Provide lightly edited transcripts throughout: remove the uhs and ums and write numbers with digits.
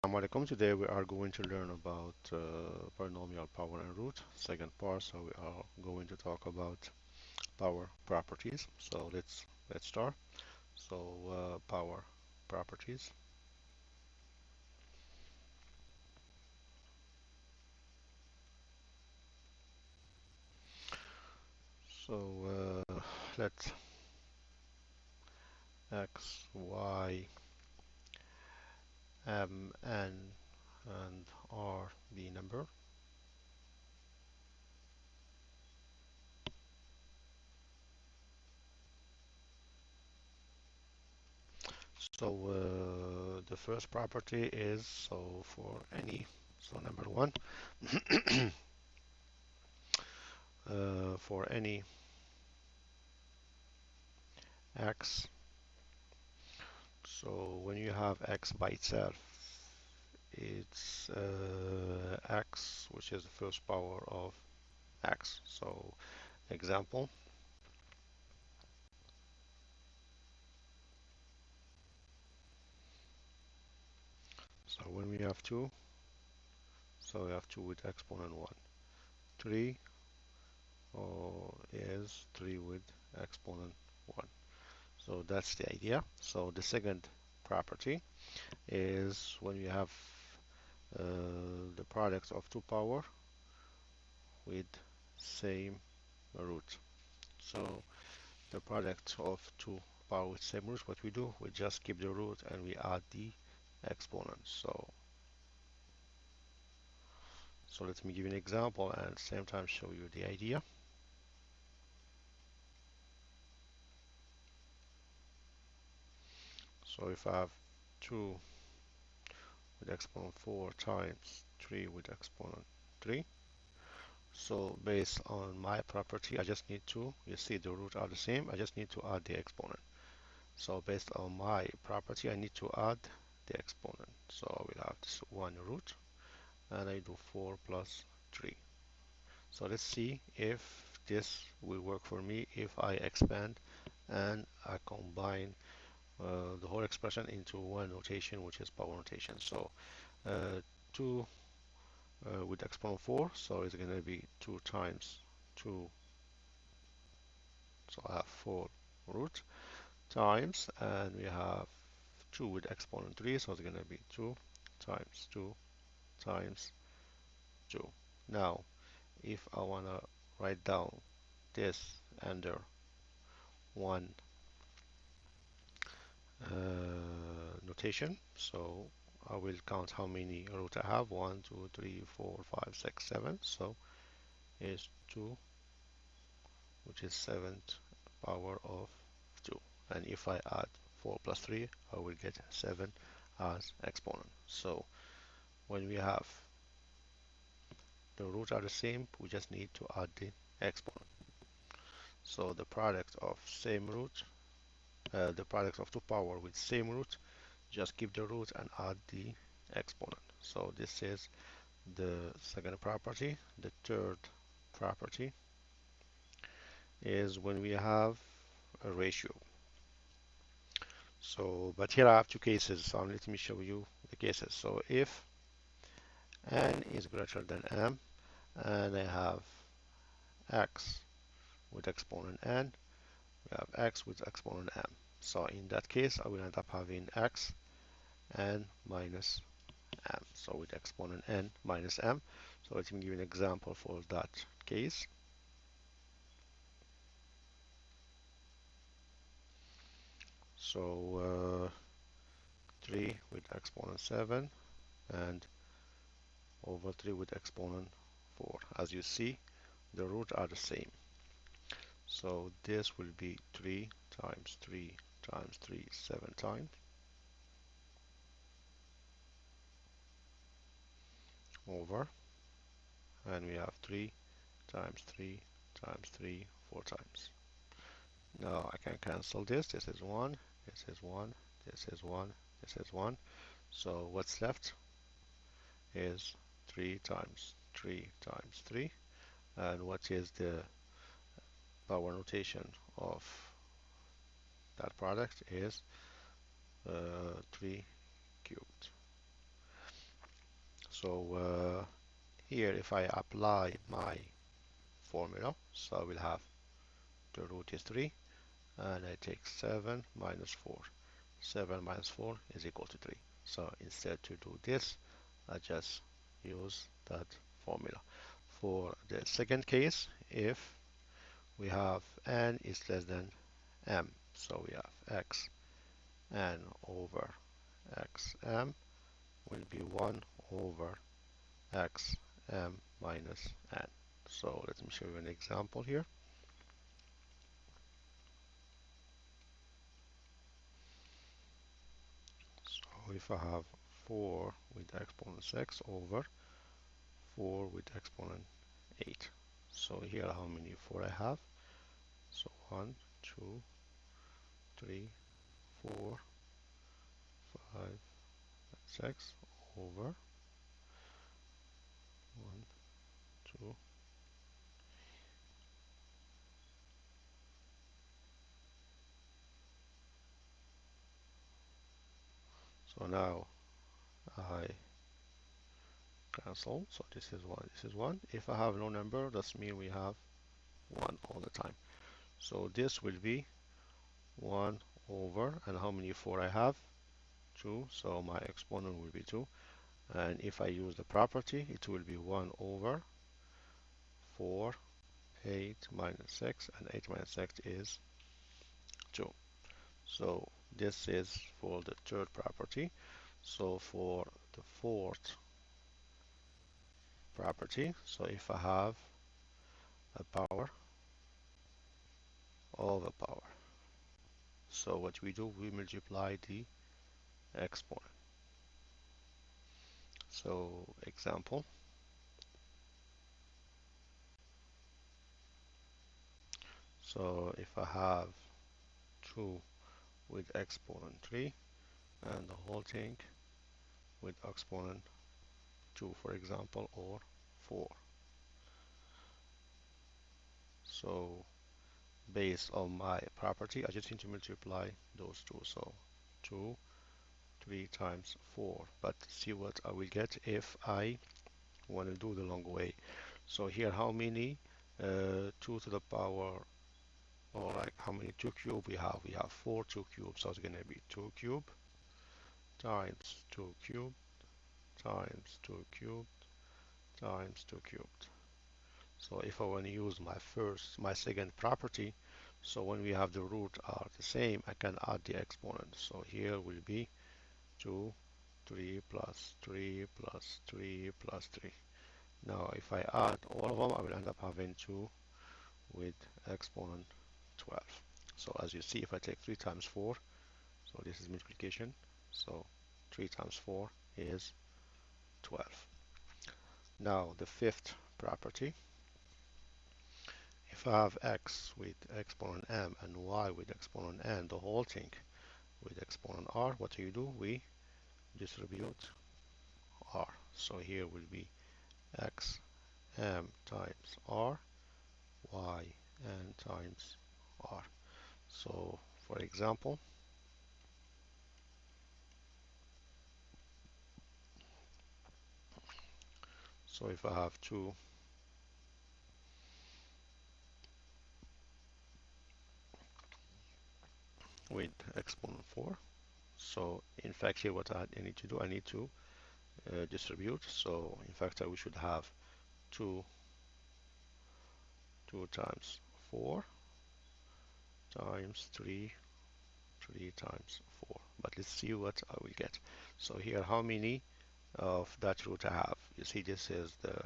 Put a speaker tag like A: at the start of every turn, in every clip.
A: Assalamu alaikum. Today we are going to learn about polynomial power and root, second part. So we are going to talk about power properties. So let's start. So power properties. So let x, y, m, n, and r be number. So the first property is so for any, so number one, for any x. So when you have x by itself, it's x, which is the first power of x. So example, so when we have 2, so we have 2 with exponent 1. 3 is 3 with exponent 1. So that's the idea. So the second property is when you have the product of two power with same root. So the product of two power with same root, what we do, we just keep the root and we add the exponent. So let me give you an example and at the same time show you the idea. So if I have 2 with exponent 4 times 3 with exponent 3, so based on my property, I just need to, you see the root are the same, I just need to add the exponent. So based on my property, I need to add the exponent. So I will have this one root and I do 4 plus 3. So let's see if this will work for me if I expand and I combine the whole expression into one notation, which is power notation. So 2 with exponent 4, so it's going to be 2 times 2, so I have 4 root times, and we have 2 with exponent 3, so it's going to be 2 times 2 times 2. Now, if I want to write down this under one notation, so I will count how many roots I have. 1, 2, 3, 4, 5, 6, 7. So is 2, which is 7th power of 2. And if I add 4 plus 3, I will get 7 as exponent. So when we have the roots are the same, we just need to add the exponent. So the product of same root, the product of two power with same root, just keep the root and add the exponent. So this is the second property. The third property is when we have a ratio. So, but here I have two cases, so let me show you the cases. So if n is greater than m, and I have x with exponent n, we have x with exponent m. So in that case, I will end up having x n minus m. So with exponent n minus m. So let me give you an example for that case. So 3 with exponent 7 and over 3 with exponent 4. As you see, the roots are the same. So this will be 3 times 3 times 3, 7 times, over, and we have 3 times 3 times 3, 4 times. Now I can cancel this. This is 1, this is 1, this is 1, this is 1. So what's left is 3 times 3 times 3. And what is the power notation of that product is 3 cubed. So here, if I apply my formula, so I will have the root is 3, and I take 7 minus 4. 7 minus 4 is equal to 3. So instead to do this, I just use that formula. For the second case, if we have n is less than m, so we have x n over x m will be 1 over x m minus n. So let me show you an example here. So if I have 4 with exponent 6 over 4 with exponent 8. So here how many 4 I have? So 1, 2, 3, 4, 5, 6 over 1, 2. So now I cancel. So this is 1, this is 1. If I have no number, that means we have 1 all the time. So this will be 1 over, and how many 4 I have? 2, so my exponent will be 2. And if I use the property, it will be 1 over 4, 8 minus 6, and 8 minus 6 is 2. So this is for the third property. So for the fourth property, so if I have a power of a power, so what we do, we multiply the exponent. So example, so if I have 2 with exponent 3 and the whole thing with exponent 2, for example, or 4. So based on my property, I just need to multiply those two. So 2, 3 times 4. But see what I will get if I want to do the long way. So here, how many 2 to the power, or like how many 2 cube we have? We have 4 2 cubes. So it's going to be 2 cube times 2 cube times 2 cube times 2 cubed. So if I want to use my second property, so when we have the root are the same, I can add the exponent. So here will be 2, 3 plus 3 plus 3 plus 3. Now if I add all of them, I will end up having 2 with exponent 12. So as you see, if I take 3 times 4, so this is multiplication, so 3 times 4 is 12. Now the fifth property, if I have x with exponent m and y with exponent n, the whole thing with exponent r, what do you do? We distribute r. So here will be x m times r, y n times r. So for example, so if I have 2 with exponent 4, so in fact here what I need to do, I need to distribute. So in fact we should have 2 times 4 times 3 3 times 4. But let's see what I will get. So here, how many of that root I have? You see, this is the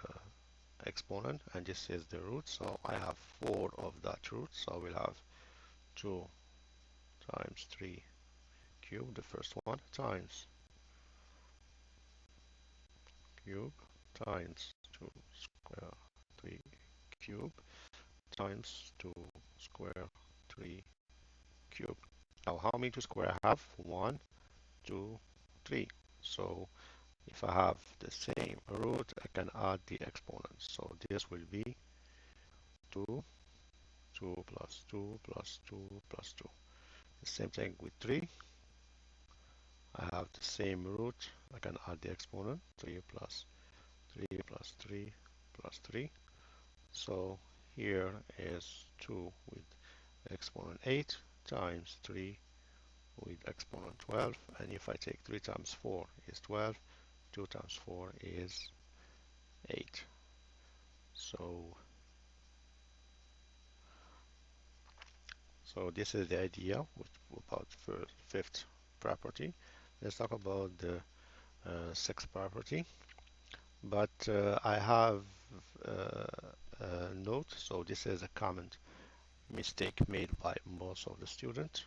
A: exponent and this is the root. So I have 4 of that root. So I will have 2 times 3 cube, the first one, times cube times 2 square 3 cube times 2 square 3 cube. Now, how many 2 square I have? 1, 2, 3. So if I have the same root, I can add the exponents. So this will be 2, 2 plus 2 plus 2 plus 2. The same thing with 3. I have the same root. I can add the exponent, 3 plus 3 plus 3 plus 3. So here is 2 with exponent 8 times 3 with exponent 12. And if I take 3 times 4 is 12, 2 times 4 is 8. So, so this is the idea about the fifth property. Let's talk about the sixth property. But I have a note. So this is a common mistake made by most of the students.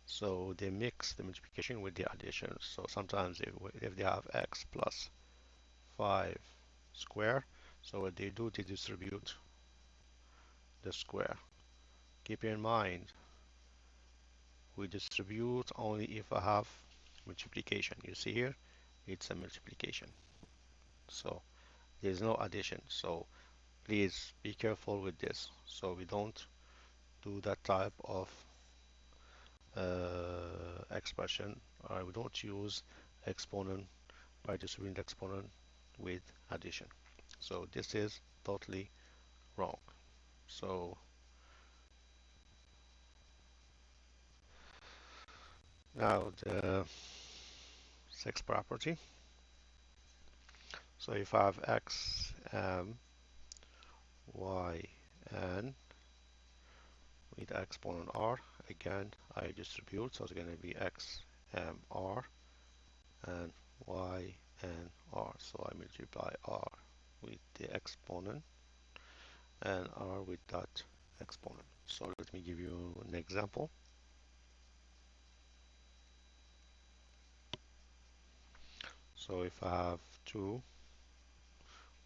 A: So they mix the multiplication with the addition. So sometimes if they have x plus 5 square, so what they do, they distribute the square. Keep in mind, we distribute only if I have multiplication. You see here, it's a multiplication. So there's no addition. So please be careful with this. So we don't do that type of expression, or we don't use exponent by distributing the exponent with addition. So this is totally wrong. So now the sixth property. So if I have x, y, and with exponent r, again I distribute, so it's going to be x, r, and y, and r. So I multiply r with the exponent and r with that exponent. So let me give you an example. So if I have 2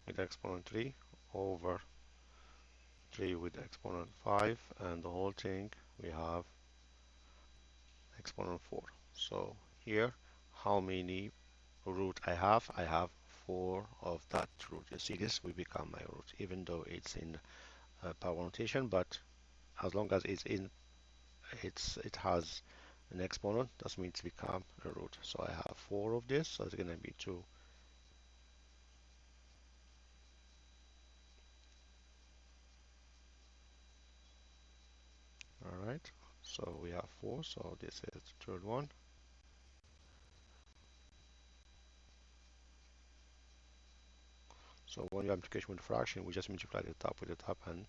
A: with exponent 3 over 3 with exponent 5, and the whole thing we have exponent 4. So here, how many root I have? I have 4 of that root. You see this will become my root, even though it's in power notation, but as long as it has an exponent, that means it's become a root. So I have 4 of this, so it's going to be 2. All right, so we have 4, so this is the third one. So when you have multiplication with fraction, we just multiply the top with the top and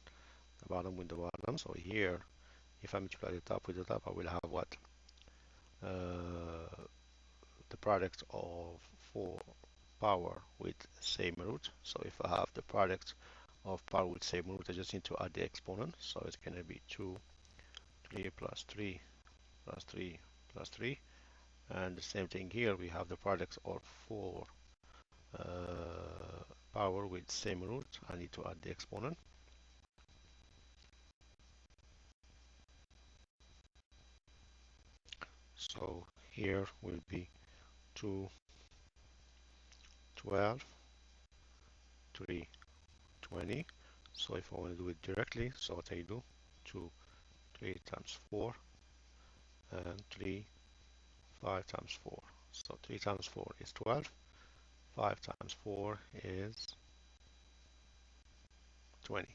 A: the bottom with the bottom. So here, if I multiply the top with the top, I will have what? The product of 4 power with same root. So if I have the product of power with same root, I just need to add the exponent. So it's going to be 2, 3 plus 3 plus 3 plus 3. And the same thing here, we have the product of 4 power with same root. I need to add the exponent. So here will be 2, 12, 3, 20. So if I want to do it directly, so what I do, 2, 3 times 4, and 3, 5 times 4. So 3 times 4 is 12, 5 times 4 is 20.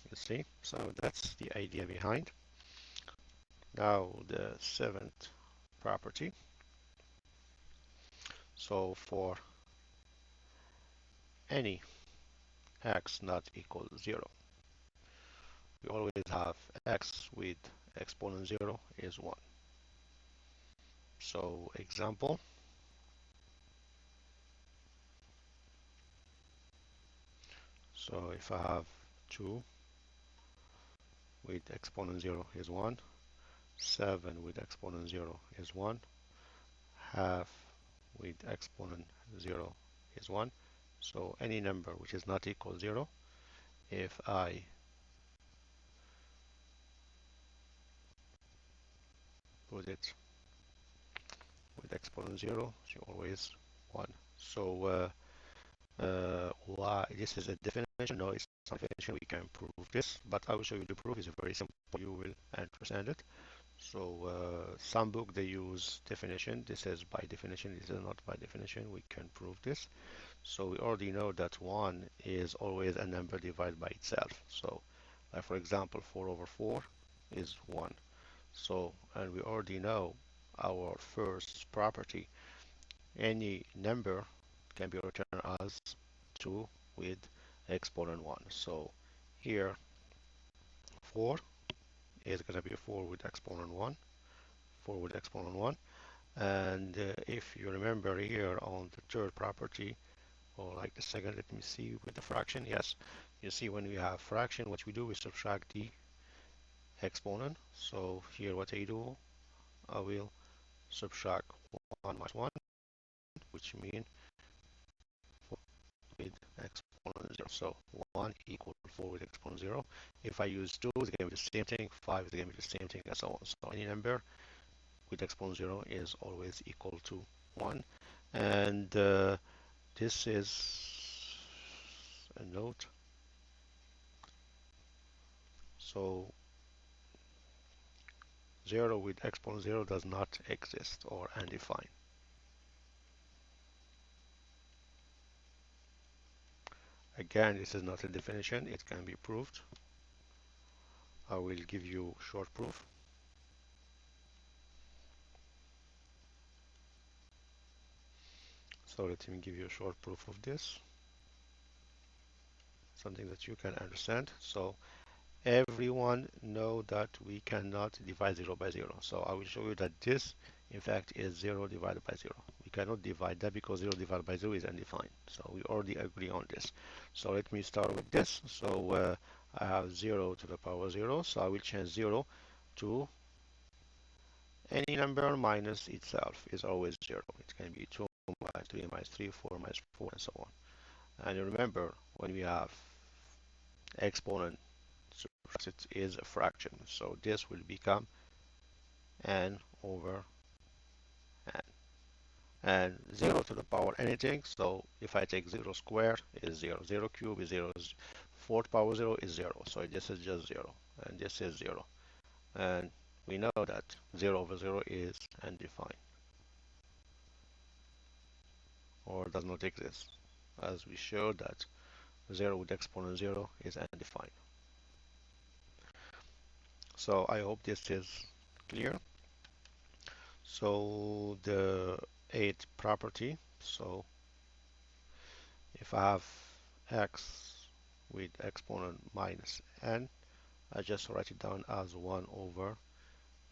A: You see? So that's the idea behind. Now the seventh property. So for any x not equal 0, we always have x with exponent 0 is 1. So example, so if I have 2 with exponent 0 is 1, 7 with exponent 0 is 1, half with exponent 0 is 1. So any number which is not equal 0, if I put it with exponent 0, it's always 1. So why this is a definition? No, it's some definition, we can prove this, but I will show you the proof. It's very simple. You will understand it. So some book they use definition. This is by definition. This is not by definition. We can prove this. So we already know that 1 is always a number divided by itself. So like for example, 4 over 4 is 1. So, and we already know our first property. Any number can be returned as 2 with exponent 1. So here 4 is going to be 4 with exponent 1. 4 with exponent 1. And if you remember here on the third property, or like the second, let me see with the fraction. Yes, you see when we have fraction, what we do is subtract the exponent. So here what I do, I will subtract 1 minus 1, which means 4 with exponent 0. So 1 equal 4 with exponent 0. If I use 2, it's going to be the same thing. 5 is going to be the same thing, and so on. So any number with exponent 0 is always equal to 1. And this is a note. So 0 with exponent 0 does not exist or undefined. Again, this is not a definition. It can be proved. I will give you short proof. So let me give you a short proof of this. Something that you can understand. So everyone know that we cannot divide 0 by 0. So I will show you that this, in fact, is 0 divided by 0. We cannot divide that because 0 divided by 0 is undefined. So we already agree on this. So let me start with this. So I have 0 to the power 0. So I will change 0 to any number minus itself is always 0. It can be 2 minus 3 minus 3, 4 minus 4, and so on. And remember, when we have exponent, it is a fraction. So this will become n over n. And 0 to the power anything. So if I take 0 squared is 0. 0 cubed is 0. 4th power 0 is 0. So this is just 0. And this is 0. And we know that 0 over 0 is undefined or does not exist, as we showed that 0 with exponent 0 is undefined. So I hope this is clear. So the eighth property, so if I have x with exponent minus n, I just write it down as 1 over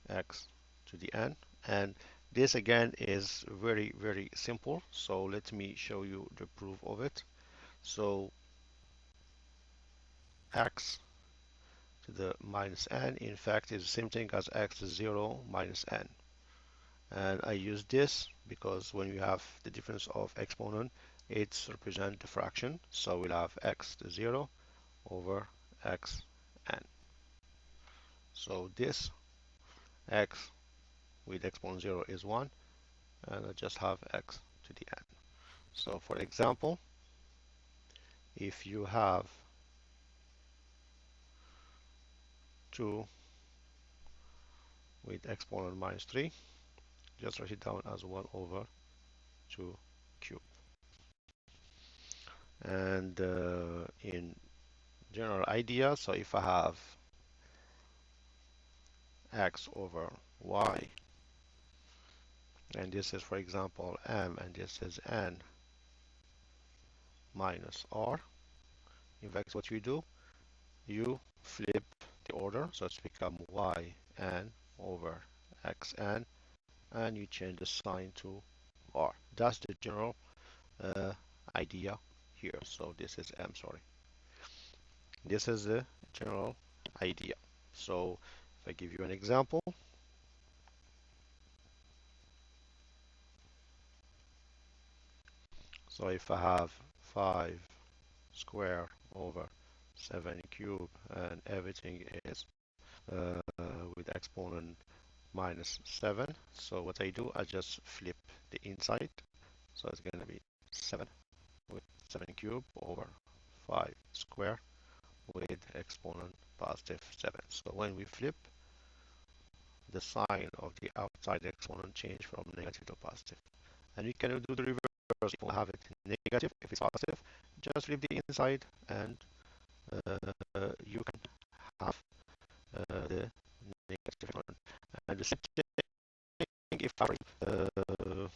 A: x to the n. And this again is very, very simple. So let me show you the proof of it. So x to the minus n, in fact, is the same thing as x to 0 minus n. And I use this because when you have the difference of exponent, it's represent the fraction. So we'll have x to 0 over x n. So this x with exponent 0 is 1, and I just have x to the n. So for example, if you have 2 with exponent minus 3, just write it down as 1 over 2 cubed. And in general idea, so if I have x over y, and this is for example m, and this is n minus r, in fact what you do, you flip the order, so it's become y n over x n, and you change the sign to r. That's the general idea here. So this is m, sorry. This is the general idea. So if I give you an example, so if I have 5 squared over 7 cubed and everything is uh, with exponent minus 7, so what I do, I just flip the inside, so it's going to be 7 with 7 cubed over 5 squared with exponent positive 7. So when we flip, the sign of the outside exponent change from negative to positive. And we can do the reverse. If we have it negative, if it's positive, just leave the inside and you can have the negative exponent. And the same thing if I uh,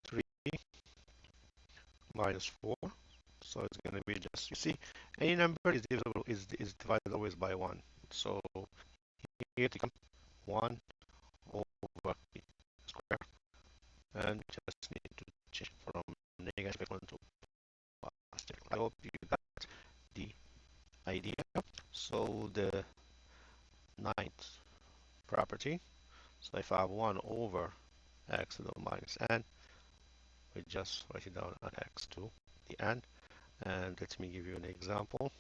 A: 3 minus 4. So it's going to be just, you see, any number is divisible, is divided always by 1. So here it becomes 1 over the square, and we just need to change from negative exponent to positive. I hope you got the idea. So the ninth property, so if I have 1 over x to the minus n, we just write it down on x to the n. And let me give you an example.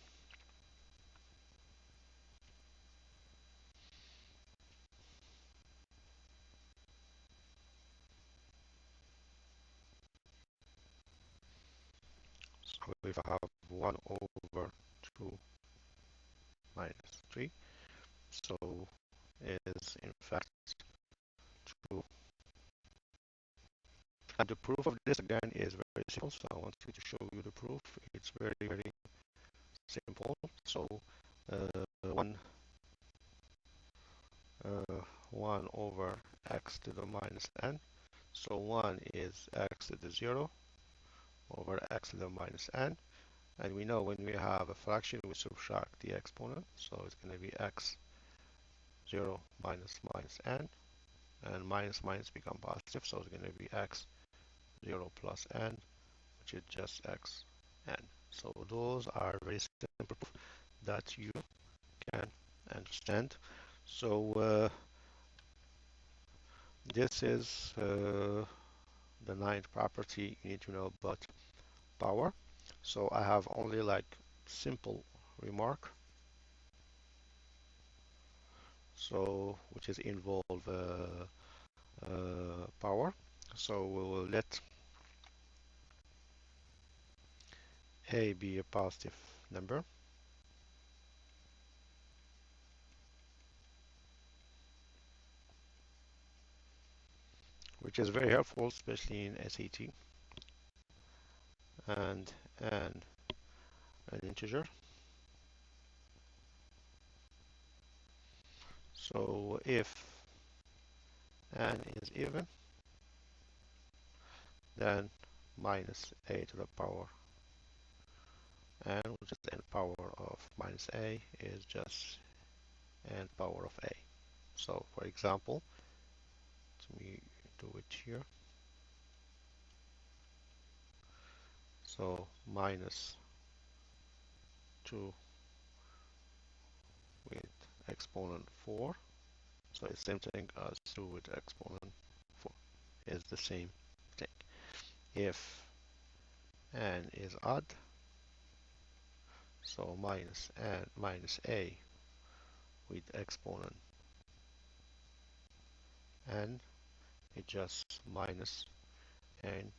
A: So if I have 1 over 2 minus 3, so is in fact 2. And the proof of this again is very simple, so I want to show you the proof. It's very, very simple. So 1 1 over x to the minus n. So 1 is x to the 0 over x to the minus n. And we know when we have a fraction, we subtract the exponent. So it's going to be x 0 minus minus n. And minus minus become positive. So it's going to be x 0 plus n, which is just x n. So those are very simple proof that you can understand. So this is the ninth property you need to know about power. So I have only like simple remark, so which is involve power. So we will let a be a positive number, which is very helpful, especially in SAT, and an integer. So if n is even, then minus a to the power n, which is n power of minus a, is just n power of a. So for example, let me do it here. So minus 2 with exponent 4. So it's same thing as 2 with exponent 4 is the same thing. If n is odd, so minus n minus a with exponent n, it just minus n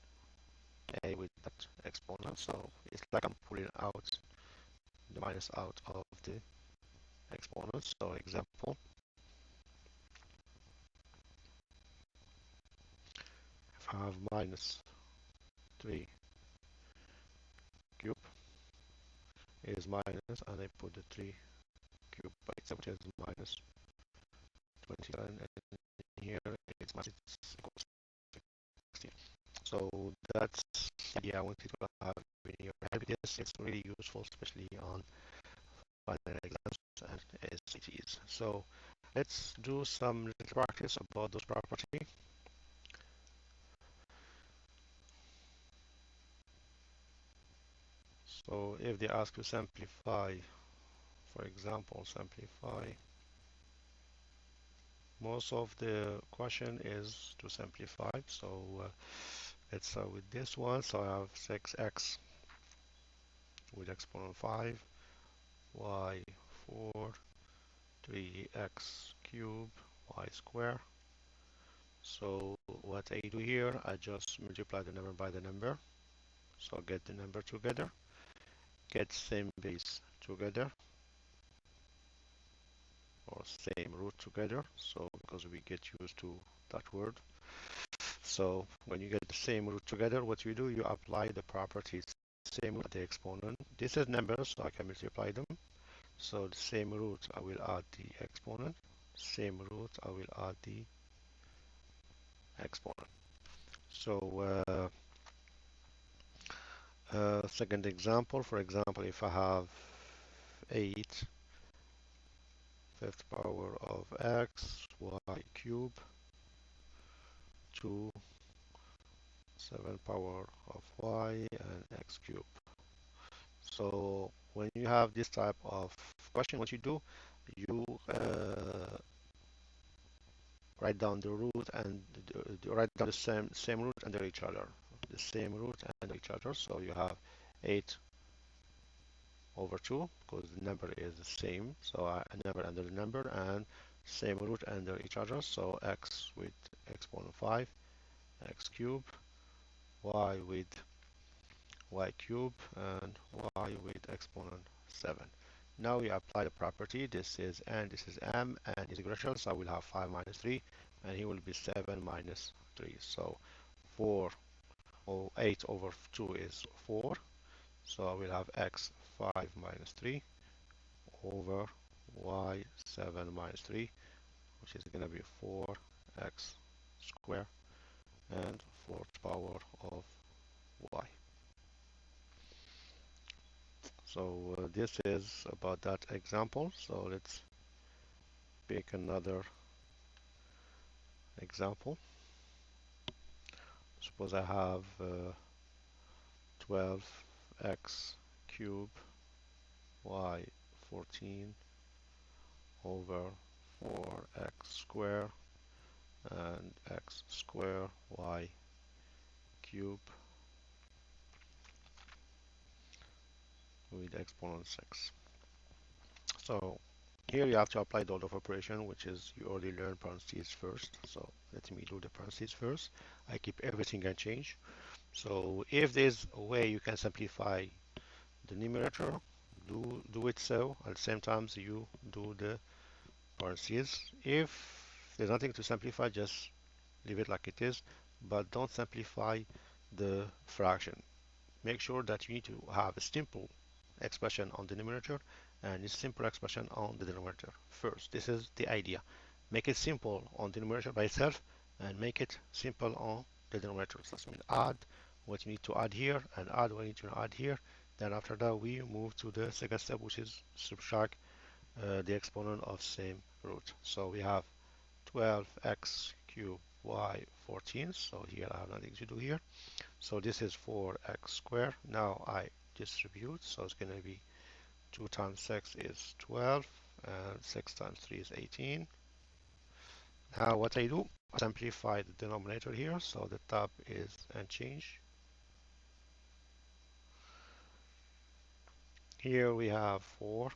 A: a with that exponent. So it's like I'm pulling out the minus out of the exponents. So example, if I have minus 3 cube is minus, and I put the 3 cube by itself, which is minus 27, and here it's minus equals 16. So that's the idea I wanted to have in your head. This it's really useful, especially on final exams and SATs. So let's do some practice about those properties. So if they ask you simplify, for example, simplify, most of the question is to simplify. So let's start with this one. So I have 6x with exponent 5, y 4, 3x cubed, y square. So what I do here, I just multiply the number by the number. So get the number together. get same base together or same root together. So because we get used to that word. So when you get the same root together, what you do, you apply the properties. Same root, the exponent. This is numbers, so I can multiply them. So the same root, I will add the exponent. Same root, I will add the exponent. So second example, for example, if I have 8 fifth power of x, y cube, to 7 power of y and x cube. So when you have this type of question, what you do, you write down the root and write down the same root under each other. The same root under each other. So you have 8 over 2 because the number is the same. So a number under the number and same root under each other. So x with exponent 5, x cube, y with y cube, and y with exponent 7. Now we apply the property. This is n, this is m, and is greater, so I will have 5 minus 3, and here will be 7 minus 3. So 4 or 8 over 2 is 4. So I will have x 5 minus 3 over y 7 minus 3, which is going to be 4x squared and fourth power of y. So this is about that example. So let's pick another example. Suppose I have 12x cube y 14 over 4x square and x square y cube with exponent 6. So here you have to apply the order of operation, which is you already learned parentheses first. So let me do the parentheses first. I keep everything unchanged. So if there's a way you can simplify the numerator, do it so. At the same time, you do the parentheses. If there's nothing to simplify, just leave it like it is, but don't simplify the fraction. Make sure that you need to have a simple expression on the numerator and a simple expression on the denominator first. This is the idea. Make it simple on the numerator by itself and make it simple on the denominator. So that means add what you need to add here and add what you need to add here. Then after that we move to the second step, which is subtract the exponent of same root. So we have 12x cubed y 14. So here I have nothing to do here. So this is 4x squared. Now I distribute, so it's going to be 2 times 6 is 12, and 6 times 3 is 18. Now what I do, I simplify the denominator here, so the top is unchanged. Here we have 4,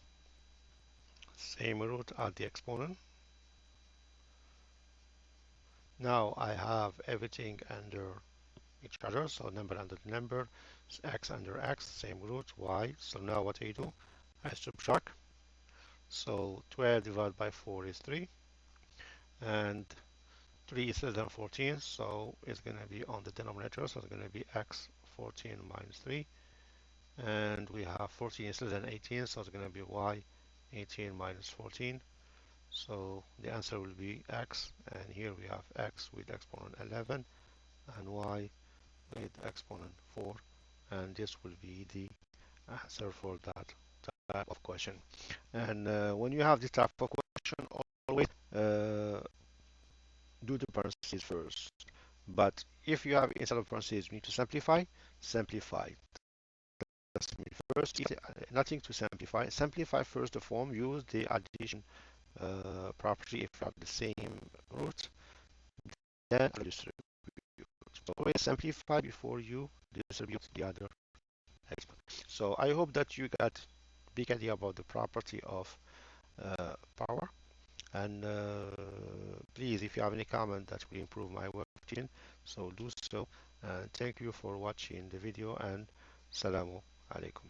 A: same root at the exponent. Now I have everything under each other, so number under the number, x under x, same root, y. So now what I do, I subtract. So 12 divided by 4 is 3, and 3 is less than 14, so it's going to be on the denominator, so it's going to be x 14 minus 3, and we have 14 is less than 18, so it's going to be y 18 minus 14. So the answer will be x, and here we have x with exponent 11 and y with exponent 4, and this will be the answer for that type of question. And when you have this type of question, always do the parentheses first. But if you have instead of parentheses, you need to simplify, simplify. First, nothing to simplify. Simplify first the form, use the addition property if you have the same root, then distribute. So always simplify before you distribute the other exponent. So I hope that you got a big idea about the property of power. And please, if you have any comment that will improve my work teaching, so do so. And thank you for watching the video, and salamu alaikum.